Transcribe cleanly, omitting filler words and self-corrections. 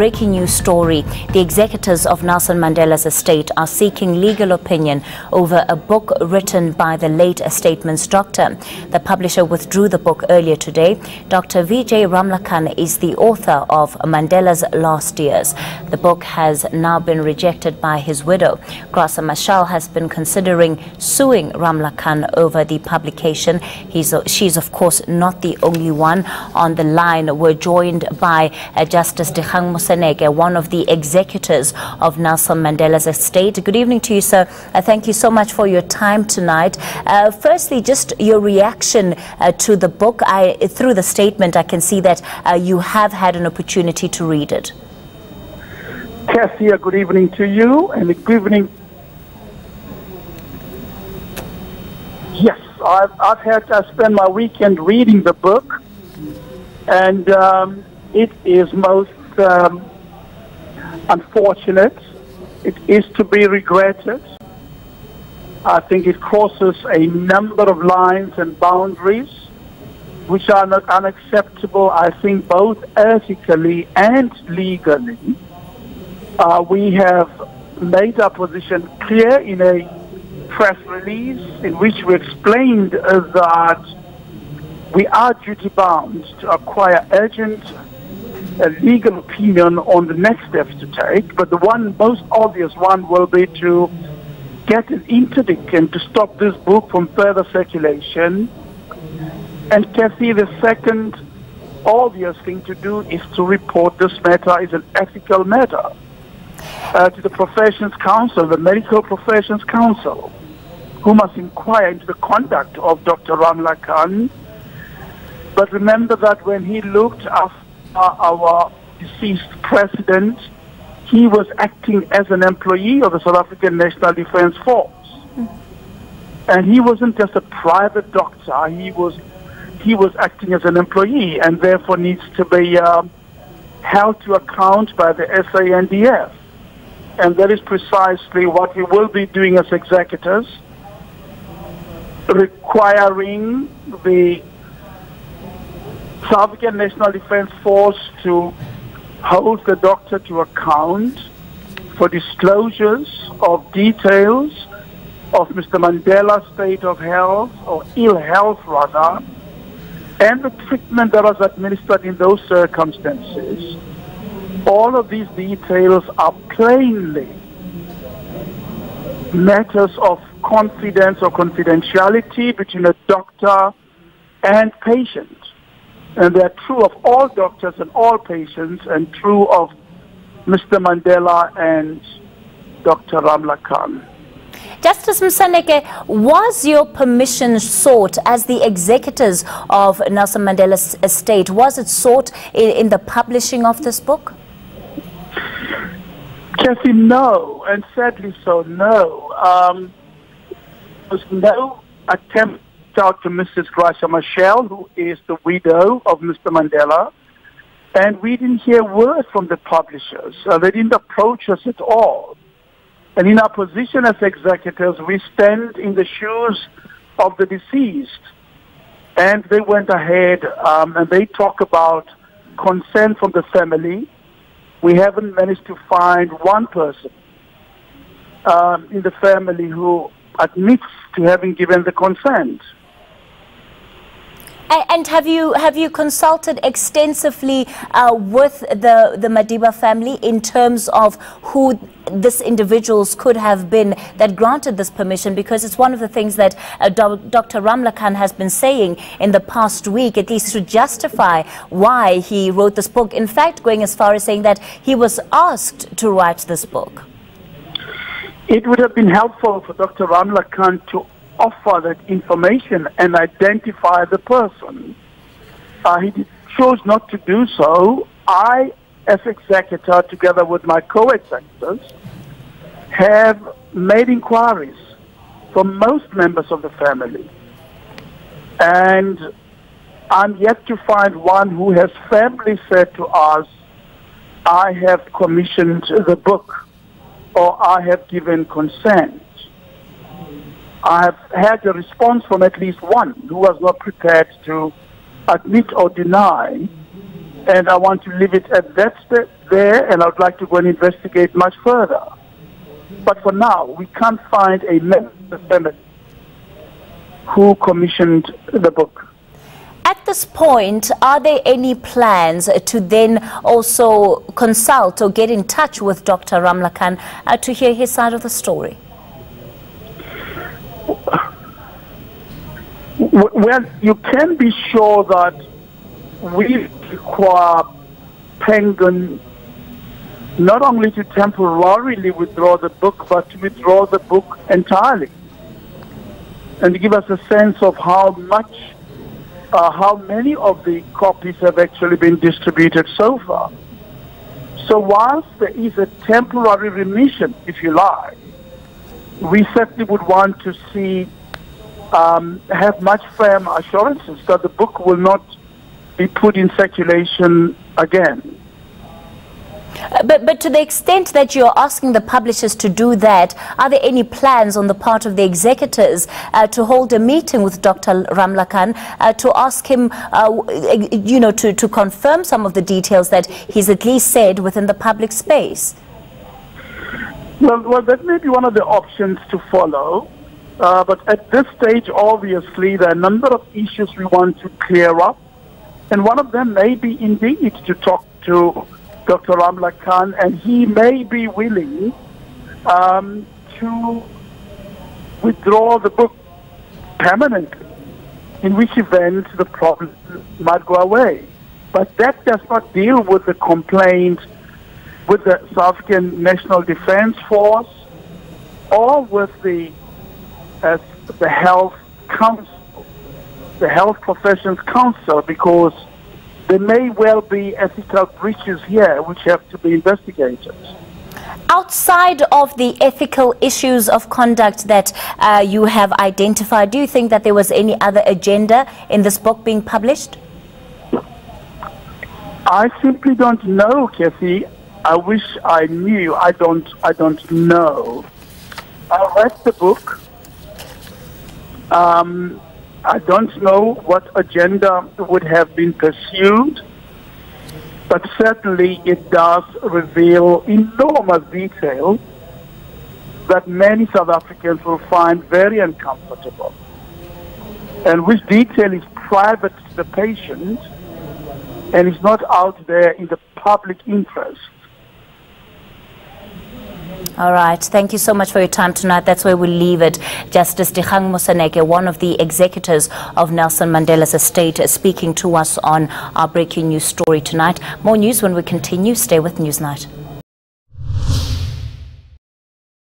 Breaking news story. The executors of Nelson Mandela's estate are seeking legal opinion over a book written by the late estatement's doctor. The publisher withdrew the book earlier today. Dr. Vijay Ramlakhan is the author of Mandela's Last Years. The book has now been rejected by his widow. Graça Machel has been considering suing Ramlakhan over the publication. She's of course not the only one. On the line, we're joined by Justice Dikgang Moseneke, one of the executors of Nelson Mandela's estate. Good evening to you, sir. Thank you so much for your time tonight. Firstly, just your reaction to the book. Through the statement, I can see that you have had an opportunity to read it. Cassia, good evening to you, and good evening. Yes, I spent my weekend reading the book, and it is most unfortunate. It is to be regretted. I think it crosses a number of lines and boundaries which are not unacceptable, I think, both ethically and legally. We have made our position clear in a press release in which we explained that we are duty-bound to acquire urgent legal opinion on the next steps to take, but the most obvious one will be to get an interdict and to stop this book from further circulation. And Kathy, the second obvious thing to do is to report this matter as an ethical matter to the Professions Council, the Medical Professions Council, who must inquire into the conduct of Dr. Ramlakhan. But remember that when he looked after our deceased president, he was acting as an employee of the South African National Defence Force. And he wasn't just a private doctor, he was acting as an employee, and therefore needs to be held to account by the SANDF. And that is precisely what we will be doing as executors, requiring the South African National Defence Force to hold the doctor to account for disclosures of details of Mr. Mandela's state of health, or ill health rather, and the treatment that was administered in those circumstances. All of these details are plainly matters of confidence or confidentiality between a doctor and patient. And they are true of all doctors and all patients, and true of Mr. Mandela and Dr. Ramlakhan. Justice Moseneke, was your permission sought as the executors of Nelson Mandela's estate? Was it sought in the publishing of this book? Kathy, no, and sadly so, no. There was no attempt out to Mrs. Graça Machel, who is the widow of Mr. Mandela, and we didn't hear word from the publishers. They didn't approach us at all. And in our position as executors, we stand in the shoes of the deceased. And they went ahead and they talk about consent from the family. We haven't managed to find one person in the family who admits to having given the consent. And have you consulted extensively with the Madiba family in terms of who these individuals could have been that granted this permission? Because it's one of the things that Dr. Ramlakhan has been saying in the past week, at least to justify why he wrote this book. In fact, going as far as saying that he was asked to write this book. It would have been helpful for Dr. Ramlakhan to offer that information and identify the person. He chose not to do so. I, as executor, together with my co-executors, have made inquiries from most members of the family. And I'm yet to find one who has firmly said to us, I have commissioned the book, or I have given consent. I have had a response from at least one who was not prepared to admit or deny, and I want to leave it at that there, and I would like to go and investigate much further. But for now, we can't find a member of the family who commissioned the book. At this point, are there any plans to then also consult or get in touch with Dr. Ramlakhan to hear his side of the story? Well, you can be sure that we require Penguin not only to temporarily withdraw the book, but to withdraw the book entirely, and to give us a sense of how many of the copies have actually been distributed so far. So whilst there is a temporary remission, if you like, we certainly would want to see, have much firm assurances that the book will not be put in circulation again. But to the extent that you're asking the publishers to do that, are there any plans on the part of the executors to hold a meeting with Dr. Ramlakhan to ask him, to confirm some of the details that he's at least said within the public space? Well, that may be one of the options to follow. But at this stage, obviously, there are a number of issues we want to clear up. And one of them may be indeed to talk to Dr. Ramlakhan, and he may be willing to withdraw the book permanently, in which event the problem might go away. But that does not deal with the complaint with the South African National Defence Force or with the Health Council, the Health Professions Council, because there may well be ethical breaches here which have to be investigated. Outside of the ethical issues of conduct that you have identified, do you think that there was any other agenda in this book being published? I simply don't know, Kathy. I wish I knew. I don't know. I read the book. I don't know what agenda would have been pursued, but certainly it does reveal enormous detail that many South Africans will find very uncomfortable, and which detail is private to the patient and is not out there in the public interest. All right. Thank you so much for your time tonight. That's where we'll leave it. Justice Dikgang Moseneke, one of the executors of Nelson Mandela's estate, speaking to us on our breaking news story tonight. More news when we continue. Stay with Newsnight.